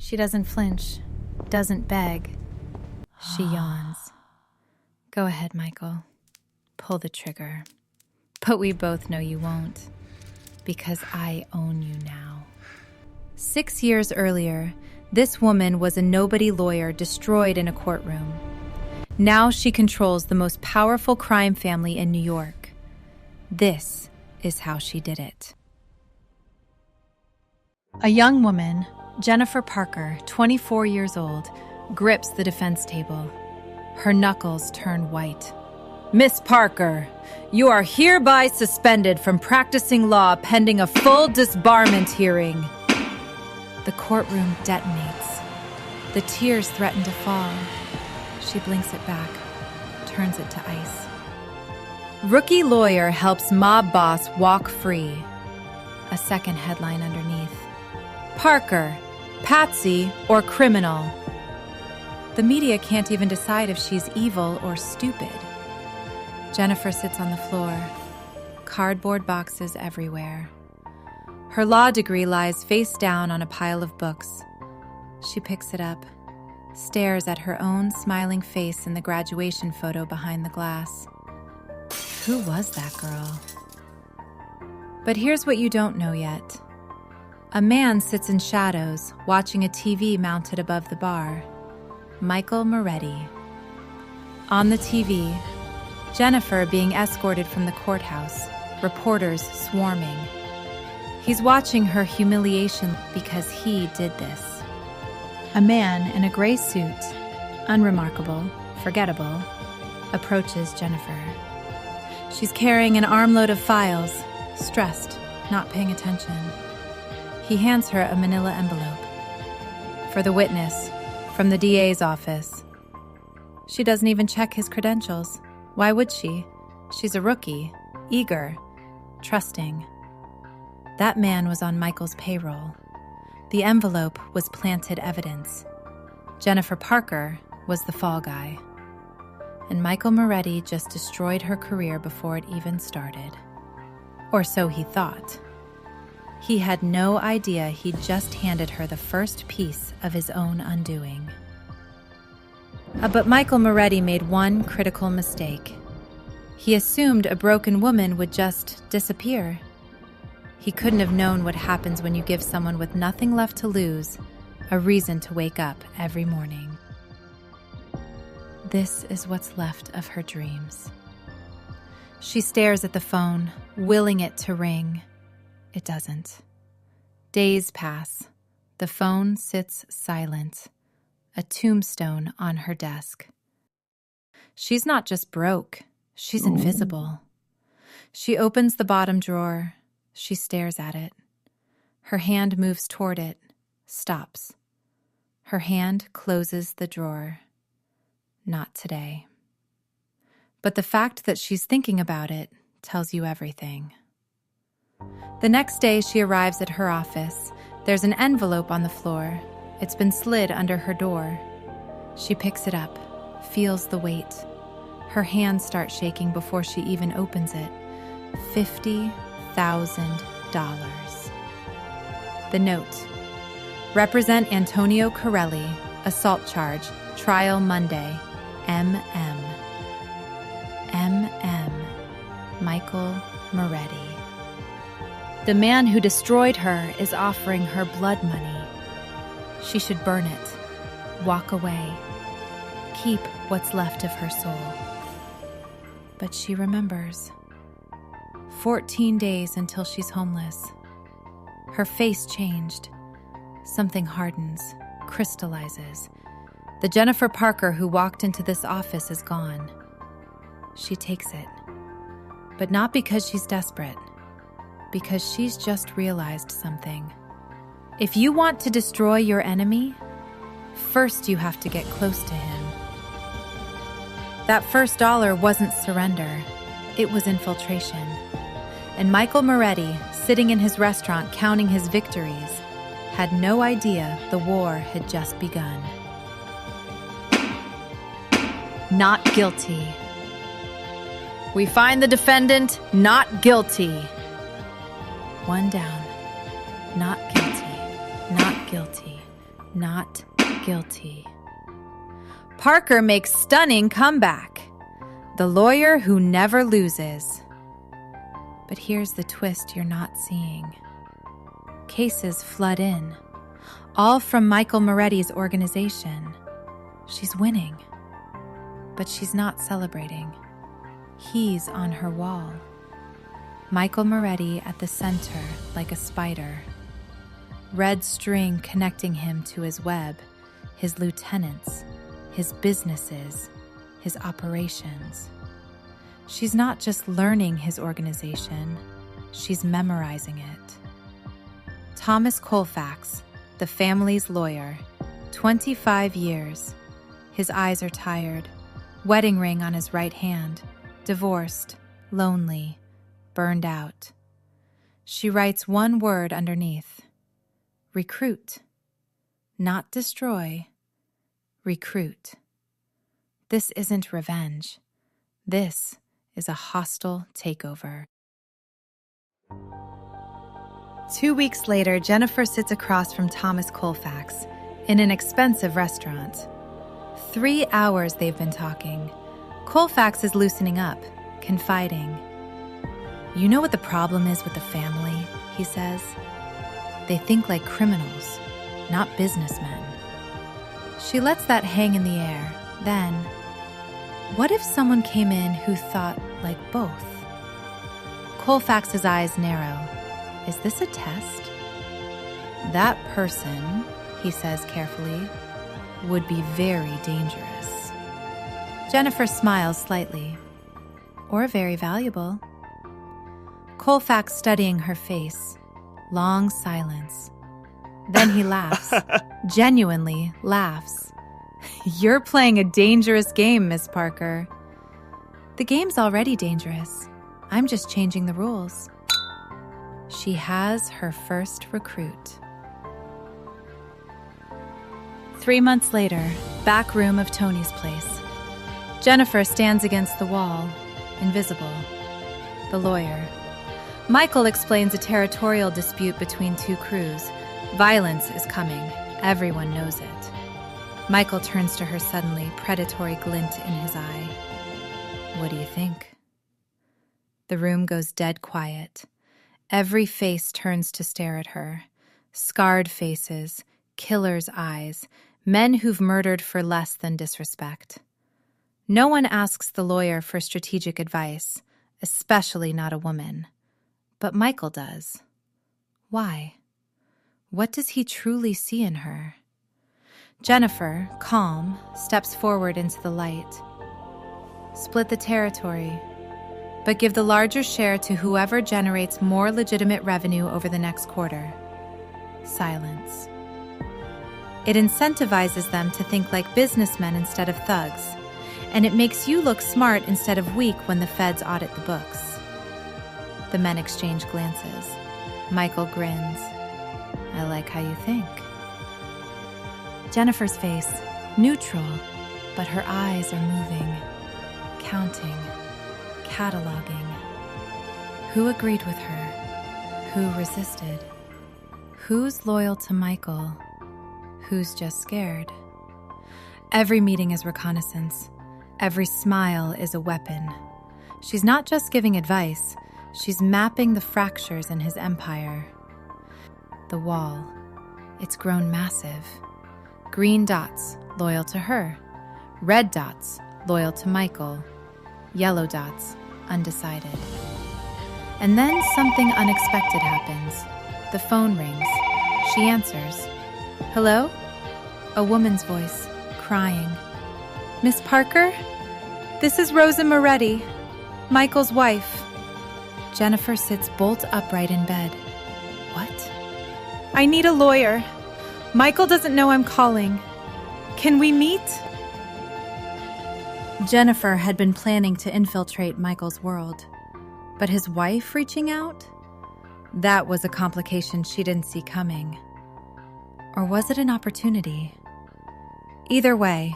She doesn't flinch, doesn't beg. She yawns. Go ahead, Michael. Pull the trigger. But we both know you won't, because I own you now. 6 years earlier, this woman was a nobody lawyer destroyed in a courtroom. Now she controls the most powerful crime family in New York. This is how she did it. A young woman, Jennifer Parker, 24 years old, grips the defense table. Her knuckles turn white. Miss Parker, you are hereby suspended from practicing law pending a full disbarment hearing. The courtroom detonates. The tears threaten to fall. She blinks it back, turns it to ice. Rookie lawyer helps mob boss walk free. A second headline underneath. Parker, patsy or criminal. The media can't even decide if she's evil or stupid. Jennifer sits on the floor. Cardboard boxes everywhere. Her law degree lies face down on a pile of books. She picks it up, stares at her own smiling face in the graduation photo behind the glass. Who was that girl? But here's what you don't know yet. A man sits in shadows, watching a TV mounted above the bar. Michael Moretti. On the TV, Jennifer being escorted from the courthouse, reporters swarming. He's watching her humiliation because he did this. A man in a gray suit, unremarkable, forgettable, approaches Jennifer. She's carrying an armload of files, stressed, not paying attention. He hands her a manila envelope. For the witness, from the DA's office. She doesn't even check his credentials. Why would she? She's a rookie, eager, trusting. That man was on Michael's payroll. The envelope was planted evidence. Jennifer Parker was the fall guy. And Michael Moretti just destroyed her career before it even started. Or so he thought. He had no idea he'd just handed her the first piece of his own undoing. But Michael Moretti made one critical mistake. He assumed a broken woman would just disappear. He couldn't have known what happens when you give someone with nothing left to lose a reason to wake up every morning. This is what's left of her dreams. She stares at the phone, willing it to ring. It doesn't. Days pass. The phone sits silent, a tombstone on her desk. She's not just broke, she's invisible. She opens the bottom drawer. She stares at it. Her hand moves toward it, stops. Her hand closes the drawer. Not today. But the fact that she's thinking about it tells you everything. The next day, she arrives at her office. There's an envelope on the floor. It's been slid under her door. She picks it up, feels the weight. Her hands start shaking before she even opens it. $50,000. The note. Represent Antonio Corelli, assault charge, trial Monday, M.M. M.M. Michael Moretti. The man who destroyed her is offering her blood money. She should burn it, walk away, keep what's left of her soul. But she remembers. 14 days until she's homeless. Her face changed. Something hardens, crystallizes. The Jennifer Parker who walked into this office is gone. She takes it. But not because she's desperate. Because she's just realized something. If you want to destroy your enemy, first you have to get close to him. That first dollar wasn't surrender. It was infiltration. And Michael Moretti, sitting in his restaurant counting his victories, had no idea the war had just begun. Not guilty. We find the defendant not guilty. One down. Not guilty. Not guilty. not guilty. Parker makes stunning comeback. The lawyer who never loses. But here's the twist you're not seeing. Cases flood in, all from Michael Moretti's organization. She's winning, but she's not celebrating. He's on her wall. Michael Moretti at the center like a spider. Red string connecting him to his web, his lieutenants, his businesses, his operations. She's not just learning his organization, she's memorizing it. Thomas Colfax, the family's lawyer, 25 years. His eyes are tired, wedding ring on his right hand, divorced, lonely, burned out. She writes one word underneath. Recruit. Not destroy. Recruit. This isn't revenge. This is a hostile takeover. 2 weeks later, Jennifer sits across from Thomas Colfax in an expensive restaurant. 3 hours they've been talking. Colfax is loosening up, confiding. You know what the problem is with the family, he says. They think like criminals, not businessmen. She lets that hang in the air. Then, what if someone came in who thought like both? Colfax's eyes narrow. Is this a test? That person, he says carefully, would be very dangerous. Jennifer smiles slightly. Or very valuable. Colfax studying her face. Long silence. Then he laughs. Genuinely laughs. You're playing a dangerous game, Miss Parker. The game's already dangerous. I'm just changing the rules. She has her first recruit. 3 months later, back room of Tony's place. Jennifer stands against the wall, invisible. The lawyer. Michael explains a territorial dispute between two crews. Violence is coming. Everyone knows it. Michael turns to her suddenly, predatory glint in his eye. What do you think? The room goes dead quiet. Every face turns to stare at her. Scarred faces, killer's eyes, men who've murdered for less than disrespect. No one asks the lawyer for strategic advice, especially not a woman. But Michael does. Why? What does he truly see in her? Jennifer, calm, steps forward into the light. Split the territory, but give the larger share to whoever generates more legitimate revenue over the next quarter. Silence. It incentivizes them to think like businessmen instead of thugs, and it makes you look smart instead of weak when the feds audit the books. The men exchange glances. Michael grins. I like how you think. Jennifer's face, neutral, but her eyes are moving, counting, cataloging. Who agreed with her? Who resisted? Who's loyal to Michael? Who's just scared? Every meeting is reconnaissance. Every smile is a weapon. She's not just giving advice. She's mapping the fractures in his empire. The wall. It's grown massive. Green dots, loyal to her. Red dots, loyal to Michael. Yellow dots, undecided. And then something unexpected happens. The phone rings. She answers. Hello? A woman's voice, crying. Miss Parker? This is Rosa Moretti, Michael's wife. Jennifer sits bolt upright in bed. What? I need a lawyer. Michael doesn't know I'm calling. Can we meet? Jennifer had been planning to infiltrate Michael's world, but his wife reaching out? That was a complication she didn't see coming. Or was it an opportunity? Either way,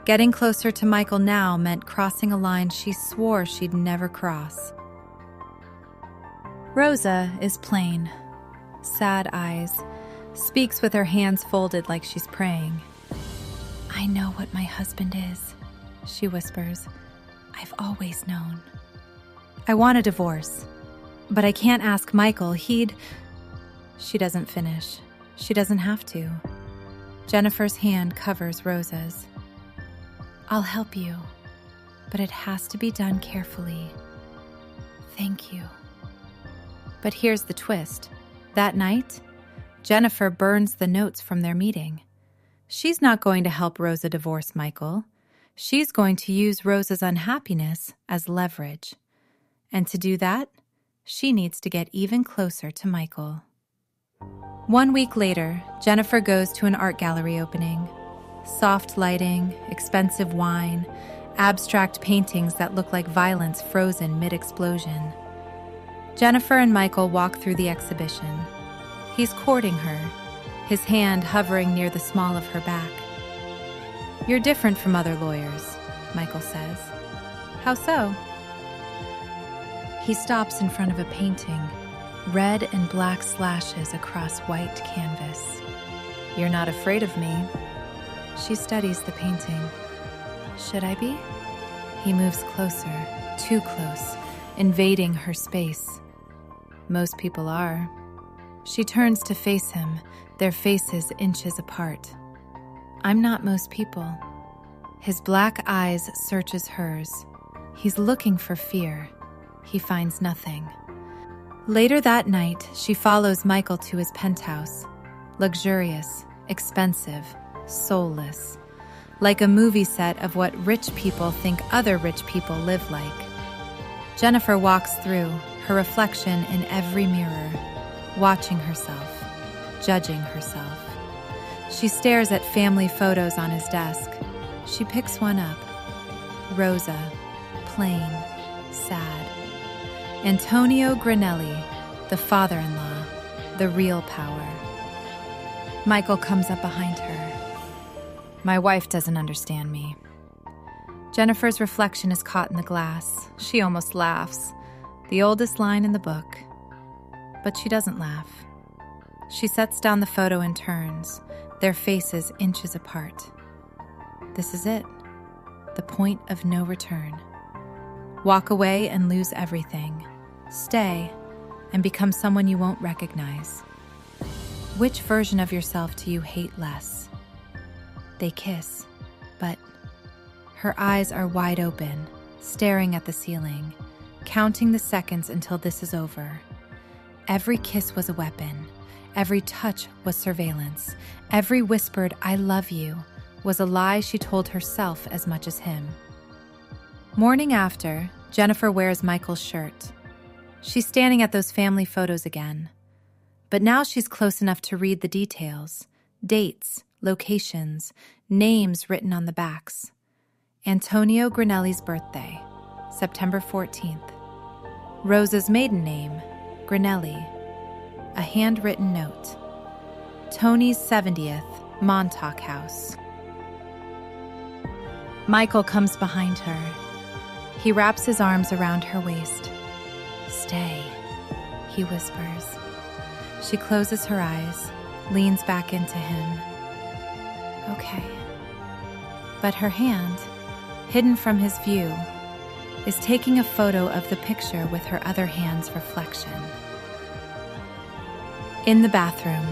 getting closer to Michael now meant crossing a line she swore she'd never cross. Rosa is plain. Sad eyes, speaks with her hands folded like she's praying. "I know what my husband is," she whispers. "I've always known. I want a divorce, but I can't ask Michael. She doesn't finish. She doesn't have to. Jennifer's hand covers Rosa's. "I'll help you, but it has to be done carefully. Thank you." But here's the twist. That night, Jennifer burns the notes from their meeting. She's not going to help Rosa divorce Michael. She's going to use Rosa's unhappiness as leverage. And to do that, she needs to get even closer to Michael. 1 week later, Jennifer goes to an art gallery opening. Soft lighting, expensive wine, abstract paintings that look like violence frozen mid-explosion. Jennifer and Michael walk through the exhibition. He's courting her, his hand hovering near the small of her back. "You're different from other lawyers," Michael says. "How so?" He stops in front of a painting, red and black slashes across white canvas. "You're not afraid of me." She studies the painting. "Should I be?" He moves closer, too close, invading her space. "Most people are." She turns to face him, their faces inches apart. "I'm not most people." His black eyes searches hers. He's looking for fear. He finds nothing. Later that night, she follows Michael to his penthouse. Luxurious, expensive, soulless. Like a movie set of what rich people think other rich people live like. Jennifer walks through, her reflection in every mirror, watching herself, judging herself. She stares at family photos on his desk. She picks one up. Rosa, plain, sad. Antonio Granelli, the father-in-law, the real power. Michael comes up behind her. "My wife doesn't understand me." Jennifer's reflection is caught in the glass. She almost laughs. The oldest line in the book. But she doesn't laugh. She sets down the photo and turns, their faces inches apart. This is it. The point of no return. Walk away and lose everything. Stay and become someone you won't recognize. Which version of yourself do you hate less? They kiss, but her eyes are wide open, staring at the ceiling, counting the seconds until this is over. Every kiss was a weapon. Every touch was surveillance. Every whispered, "I love you," was a lie she told herself as much as him. Morning after, Jennifer wears Michael's shirt. She's standing at those family photos again. But now she's close enough to read the details, dates, locations, names written on the backs. Antonio Granelli's birthday, September 14th. Rosa's maiden name, Granelli. A handwritten note. Tony's 70th, Montauk House. Michael comes behind her. He wraps his arms around her waist. "Stay," he whispers. She closes her eyes, leans back into him. "Okay." But her hand, hidden from his view, is taking a photo of the picture with her other hand's reflection. In the bathroom,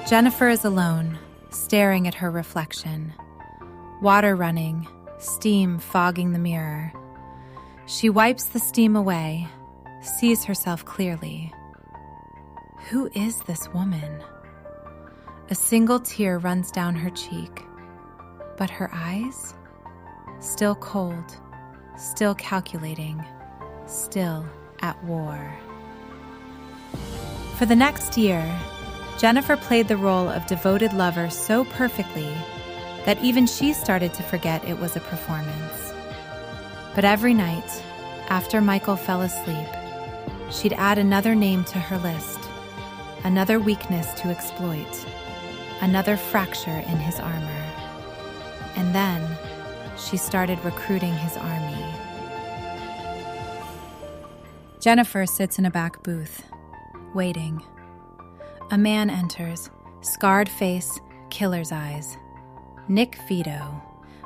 Jennifer is alone, staring at her reflection. Water running, steam fogging the mirror. She wipes the steam away, sees herself clearly. Who is this woman? A single tear runs down her cheek, but her eyes? Still cold, still calculating, still at war. For the next year, Jennifer played the role of devoted lover so perfectly that even she started to forget it was a performance. But every night, after Michael fell asleep, she'd add another name to her list, another weakness to exploit, another fracture in his armor. And then she started recruiting his army. Jennifer sits in a back booth, waiting. A man enters, scarred face, killer's eyes. Nick Vito,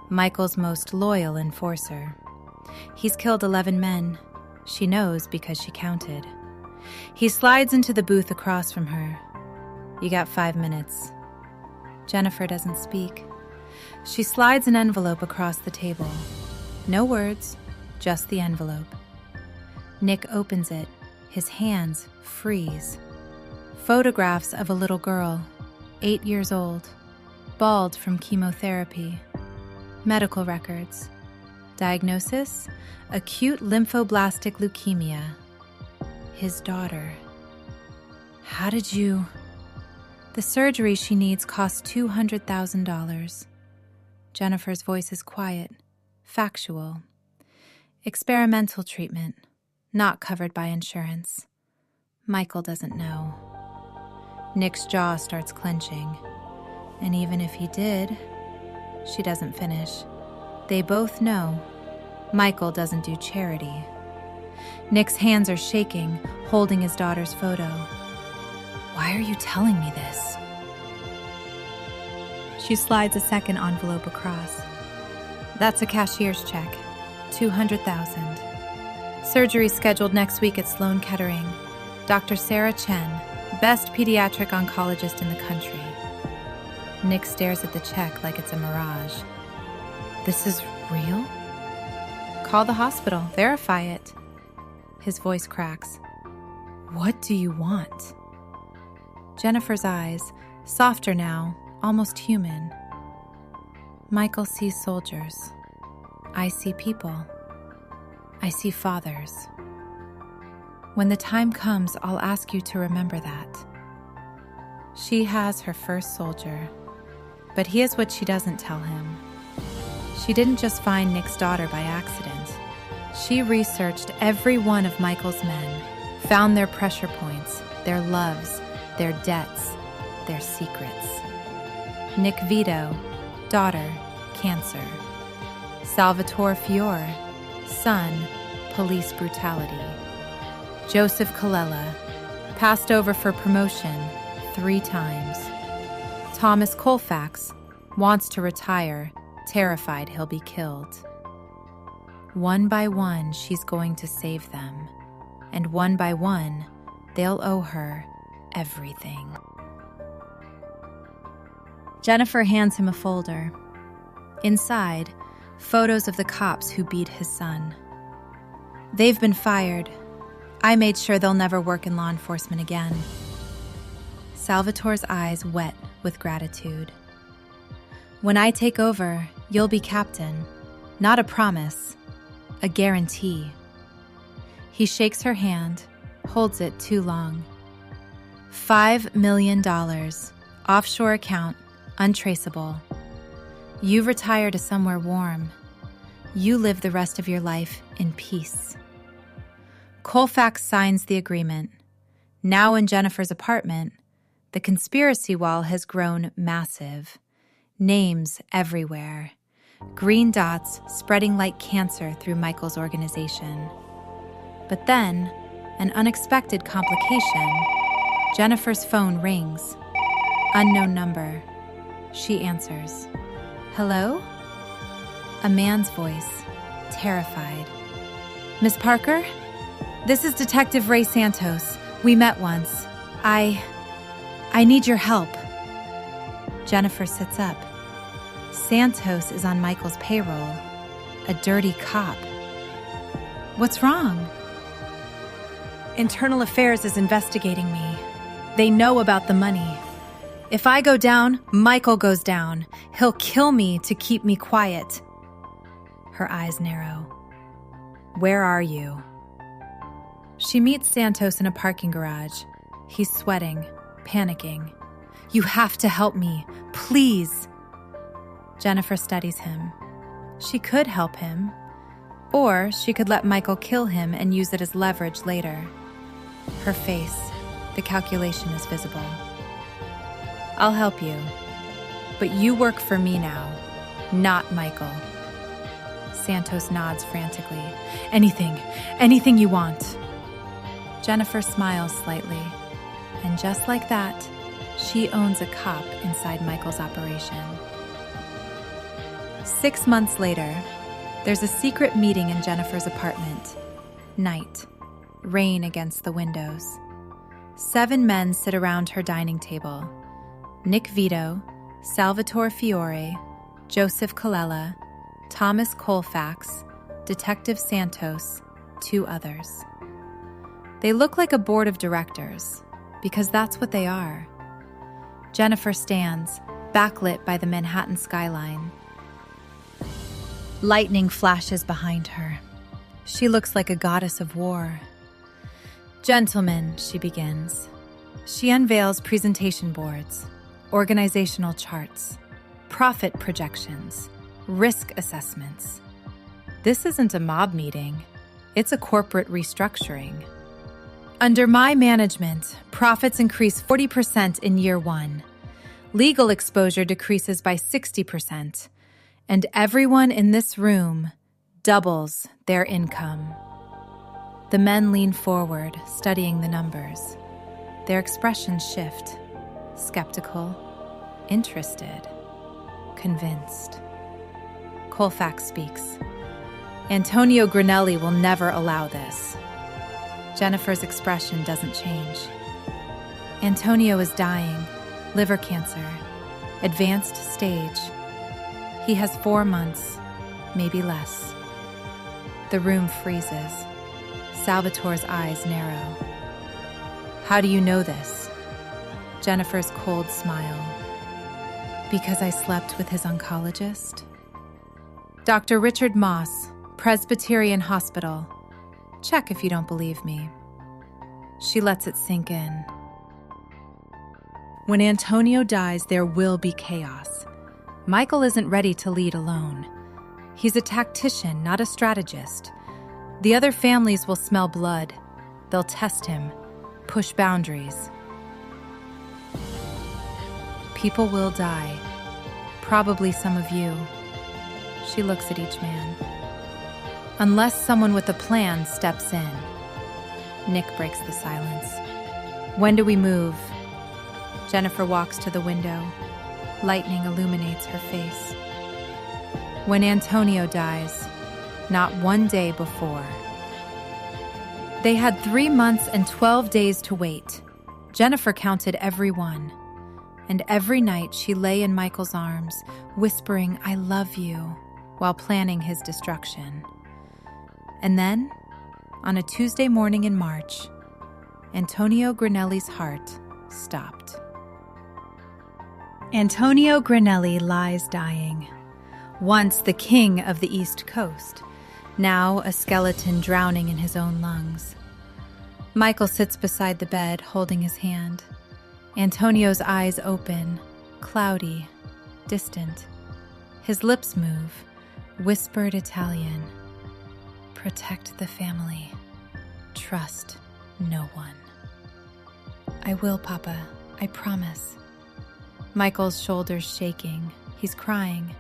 Michael's most loyal enforcer. He's killed 11 men. She knows because she counted. He slides into the booth across from her. You got 5 minutes. Jennifer doesn't speak. She slides an envelope across the table. No words, just the envelope. Nick opens it. His hands freeze. Photographs of a little girl, 8 years old, bald from chemotherapy. Medical records. Diagnosis: acute lymphoblastic leukemia. His daughter. How did you... The surgery she needs costs $200,000. Jennifer's voice is quiet, factual. Experimental treatment, not covered by insurance. Michael doesn't know. Nick's jaw starts clenching. And even if he did, she doesn't finish. They both know Michael doesn't do charity. Nick's hands are shaking, holding his daughter's photo. Why are you telling me this? She slides a second envelope across. That's a cashier's check. $200,000. Surgery scheduled next week at Sloan Kettering. Dr. Sarah Chen, best pediatric oncologist in the country. Nick stares at the check like it's a mirage. This is real? Call the hospital, verify it. His voice cracks. What do you want? Jennifer's eyes, softer now, almost human. Michael sees soldiers. I see people. I see fathers. When the time comes, I'll ask you to remember that. She has her first soldier, but here's what she doesn't tell him. She didn't just find Nick's daughter by accident. She researched every one of Michael's men, found their pressure points, their loves, their debts, their secrets. Nick Vito, daughter, cancer. Salvatore Fiore, son, police brutality. Joseph Colella, passed over for promotion 3 times. Thomas Colfax, wants to retire, terrified he'll be killed. One by one, she's going to save them. And one by one, they'll owe her everything. Jennifer hands him a folder. Inside, photos of the cops who beat his son. They've been fired. I made sure they'll never work in law enforcement again. Salvatore's eyes wet with gratitude. When I take over, you'll be captain. Not a promise, a guarantee. He shakes her hand, holds it too long. $5 million, offshore account, untraceable. You retire to somewhere warm. You live the rest of your life in peace. Colfax signs the agreement. Now in Jennifer's apartment, the conspiracy wall has grown massive. Names everywhere. Green dots spreading like cancer through Michael's organization. But then, an unexpected complication. Jennifer's phone rings. Unknown number. She answers. Hello? A man's voice, terrified. Miss Parker? This is Detective Ray Santos. We met once. I need your help. Jennifer sits up. Santos is on Michael's payroll. A dirty cop. What's wrong? Internal Affairs is investigating me. They know about the money. If I go down, Michael goes down. He'll kill me to keep me quiet. Her eyes narrow. Where are you? She meets Santos in a parking garage. He's sweating, panicking. You have to help me, please. Jennifer studies him. She could help him, or she could let Michael kill him and use it as leverage later. Her face, the calculation is visible. I'll help you, but you work for me now, not Michael. Santos nods frantically. Anything you want. Jennifer smiles slightly, and just like that, She owns a cop inside Michael's operation. 6 months later, there's a secret meeting in Jennifer's apartment. Night. Rain against the windows. 7 men sit around her dining table. Nick Vito, Salvatore Fiore, Joseph Colella, Thomas Colfax, Detective Santos, 2 others. They look like a board of directors, because that's what they are. Jennifer stands, backlit by the Manhattan skyline. Lightning flashes behind her. She looks like a goddess of war. "Gentlemen," she begins. She unveils presentation boards, organizational charts, profit projections, risk assessments. This isn't a mob meeting. It's a corporate restructuring. Under my management, profits increase 40% in year 1. Legal exposure decreases by 60%, and everyone in this room doubles their income. The men lean forward, studying the numbers. Their expressions shift. Skeptical, interested, convinced. Colfax speaks. "Antonio Grinelli will never allow this." Jennifer's expression doesn't change. "Antonio is dying, liver cancer, advanced stage. He has 4 months, maybe less." The room freezes. Salvatore's eyes narrow. "How do you know this?" Jennifer's cold smile. "Because I slept with his oncologist." "Dr. Richard Moss, Presbyterian Hospital. Check if you don't believe me." She lets it sink in. When Antonio dies, there will be chaos. Michael isn't ready to lead alone. He's a tactician, not a strategist. The other families will smell blood. They'll test him, push boundaries. People will die. Probably some of you. She looks at each man. Unless someone with a plan steps in. Nick breaks the silence. "When do we move?" Jennifer walks to the window. Lightning illuminates her face. "When Antonio dies, not 1 day before." They had 3 months and 12 days to wait. Jennifer counted every one. And every night she lay in Michael's arms, whispering, "I love you," while planning his destruction. And then, on a Tuesday morning in March, Antonio Grinelli's heart stopped. Antonio Grinelli lies dying. Once the king of the East Coast, now a skeleton drowning in his own lungs. Michael sits beside the bed, holding his hand. Antonio's eyes open, cloudy, distant. His lips move, whispered Italian. "Protect the family. Trust no one." "I will, Papa. I promise." Michael's shoulders shaking. He's crying.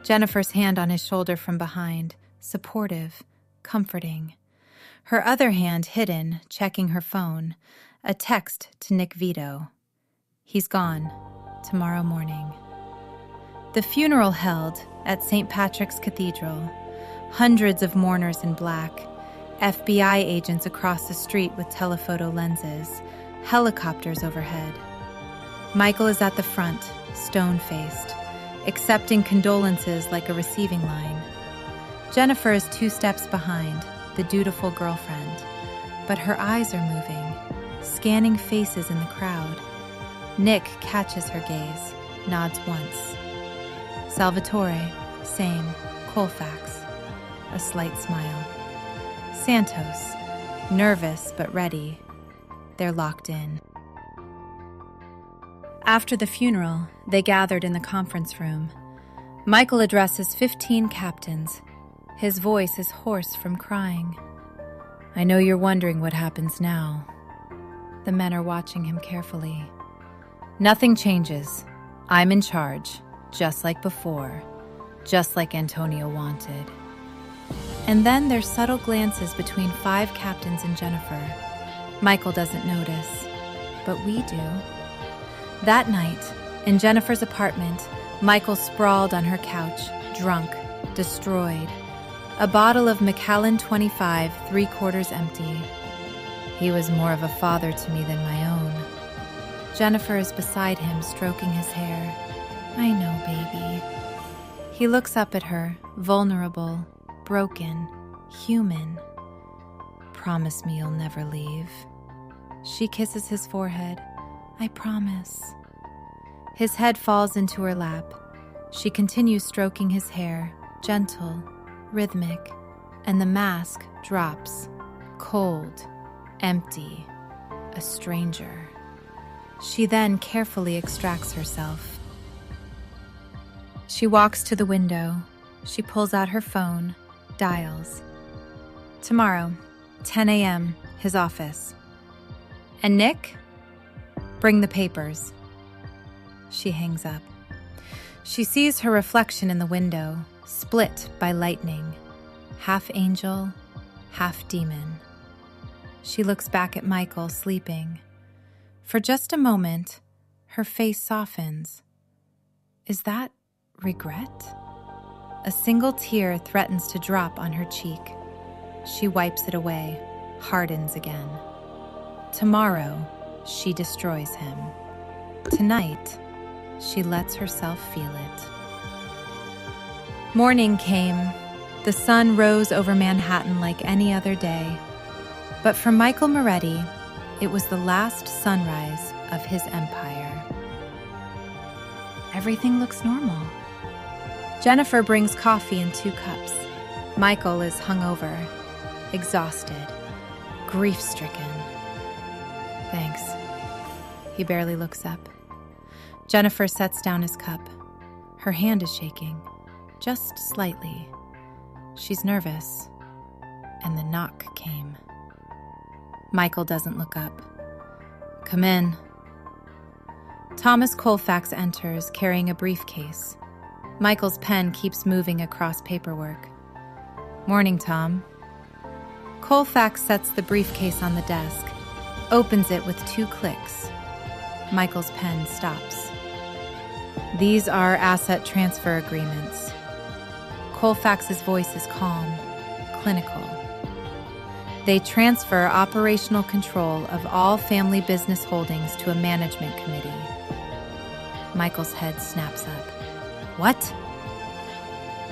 Jennifer's hand on his shoulder from behind, supportive, comforting. Her other hand hidden, checking her phone. A text to Nick Vito. He's gone. Tomorrow morning. The funeral held at St. Patrick's Cathedral. Hundreds of mourners in black. FBI agents across the street with telephoto lenses. Helicopters overhead. Michael is at the front, stone-faced, accepting condolences like a receiving line. Jennifer is 2 steps behind, the dutiful girlfriend, but her eyes are moving, scanning faces in the crowd. Nick catches her gaze, nods once. Salvatore, same, Colfax, a slight smile. Santos, nervous but ready. They're locked in. After the funeral, they gathered in the conference room. Michael addresses 15 captains. His voice is hoarse from crying. "I know you're wondering what happens now." The men are watching him carefully. "Nothing changes. I'm in charge, just like before, just like Antonio wanted." And then there's subtle glances between 5 captains and Jennifer. Michael doesn't notice, but we do. That night, in Jennifer's apartment, Michael sprawled on her couch, drunk, destroyed. A bottle of Macallan 25, 3/4 empty. He was more of a father to me than my own. Jennifer is beside him, stroking his hair. I know, baby. He looks up at her, vulnerable, broken, human. Promise me you'll never leave. She kisses his forehead. I promise. His head falls into her lap. She continues stroking his hair, gentle, rhythmic, and the mask drops, cold, empty, a stranger. She then carefully extracts herself. She walks to the window. She pulls out her phone, dials. Tomorrow, 10 a.m., his office. And Nick? Bring the papers. She hangs up. She sees her reflection in the window, split by lightning, half angel, half demon. She looks back at Michael sleeping. For just a moment, her face softens. Is that regret? A single tear threatens to drop on her cheek. She wipes it away, hardens again. Tomorrow, she destroys him. Tonight, she lets herself feel it. Morning came. The sun rose over Manhattan like any other day. But for Michael Moretti, it was the last sunrise of his empire. Everything looks normal. Jennifer brings coffee in 2 cups. Michael is hungover, exhausted, grief-stricken. Thanks. He barely looks up. Jennifer sets down his cup. Her hand is shaking, just slightly. She's nervous, and the knock came. Michael doesn't look up. Come in. Thomas Colfax enters, carrying a briefcase. Michael's pen keeps moving across paperwork. Morning, Tom. Colfax sets the briefcase on the desk, opens it with 2 clicks. Michael's pen stops. These are asset transfer agreements. Colfax's voice is calm, clinical. They transfer operational control of all family business holdings to a management committee. Michael's head snaps up. What?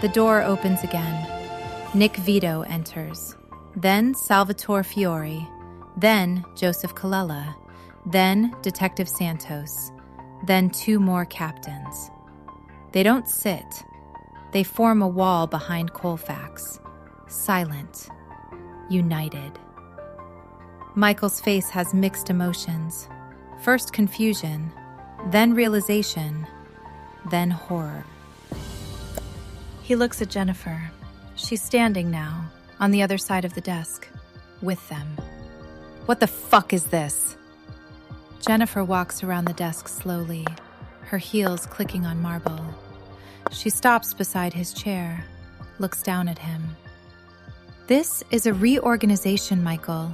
The door opens again. Nick Vito enters. Then Salvatore Fiore. Then Joseph Colella. Then Detective Santos. Then 2 more captains. They don't sit. They form a wall behind Colfax. Silent. United. Michael's face has mixed emotions. First confusion, then realization, then horror. He looks at Jennifer. She's standing now, on the other side of the desk, with them. What the fuck is this? Jennifer walks around the desk slowly, her heels clicking on marble. She stops beside his chair, looks down at him. This is a reorganization, Michael.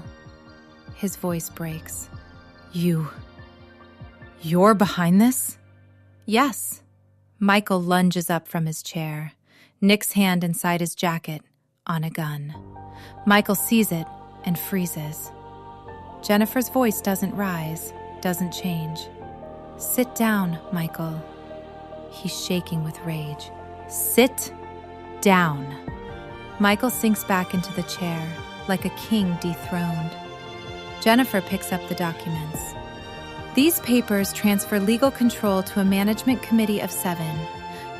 His voice breaks. You're behind this? Yes. Michael lunges up from his chair, Nick's hand inside his jacket, on a gun. Michael sees it and freezes. Jennifer's voice doesn't rise, doesn't change. Sit down, Michael. He's shaking with rage. Sit down. Michael sinks back into the chair, like a king dethroned. Jennifer picks up the documents. These papers transfer legal control to a management committee of 7.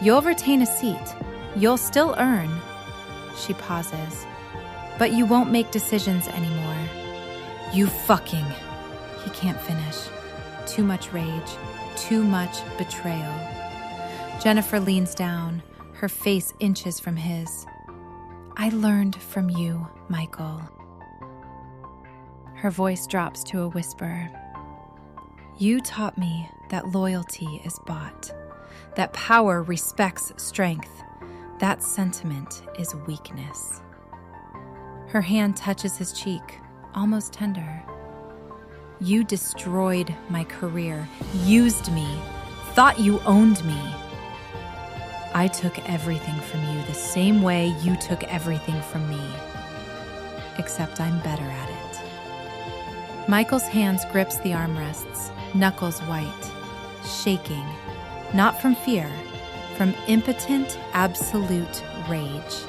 You'll retain a seat. You'll still earn. She pauses. But you won't make decisions anymore. You fucking... He can't finish. Too much rage. Too much betrayal. Jennifer leans down, her face inches from his. I learned from you, Michael. Her voice drops to a whisper. You taught me that loyalty is bought, that power respects strength, that sentiment is weakness. Her hand touches his cheek, almost tender. You destroyed my career, used me, thought you owned me. I took everything from you the same way you took everything from me. Except I'm better at it. Michael's hands grips the armrests, knuckles white, shaking, not from fear, from impotent, absolute rage.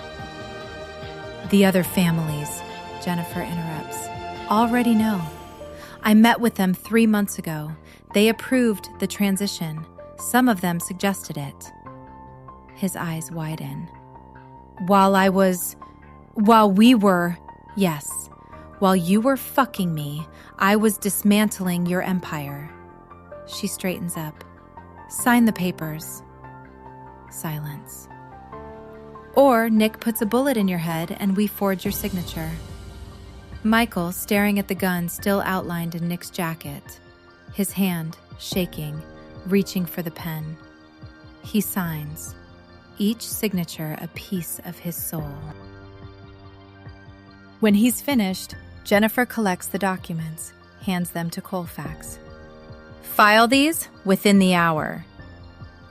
The other families, Jennifer interrupts, already know. I met with them 3 months ago. They approved the transition. Some of them suggested it. His eyes widen. While you were fucking me, I was dismantling your empire. She straightens up. Sign the papers. Silence. Or Nick puts a bullet in your head and we forge your signature. Michael, staring at the gun still outlined in Nick's jacket, his hand shaking, reaching for the pen. He signs, each signature a piece of his soul. When he's finished, Jennifer collects the documents, hands them to Colfax. File these within the hour.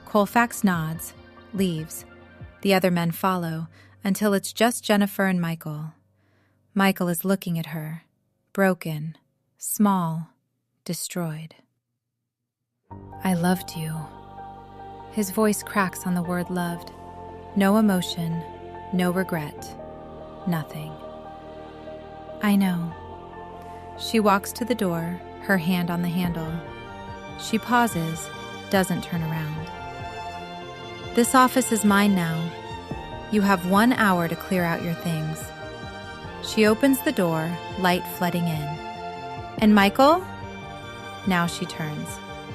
Colfax nods, leaves. The other men follow until it's just Jennifer and Michael. Michael is looking at her, broken, small, destroyed. I loved you. His voice cracks on the word loved. No emotion, no regret, nothing. I know. She walks to the door, her hand on the handle. She pauses, doesn't turn around. This office is mine now. You have 1 hour to clear out your things. She opens the door, light flooding in. And Michael? Now she turns,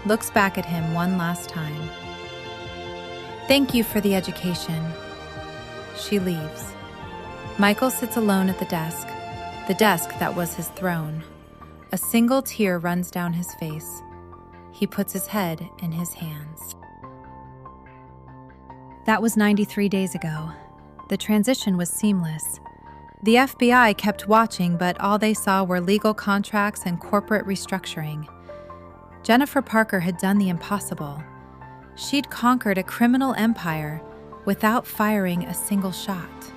looks back at him one last time. Thank you for the education. She leaves. Michael sits alone at the desk that was his throne. A single tear runs down his face. He puts his head in his hands. That was 93 days ago. The transition was seamless. The FBI kept watching, but all they saw were legal contracts and corporate restructuring. Jennifer Parker had done the impossible. She'd conquered a criminal empire without firing a single shot.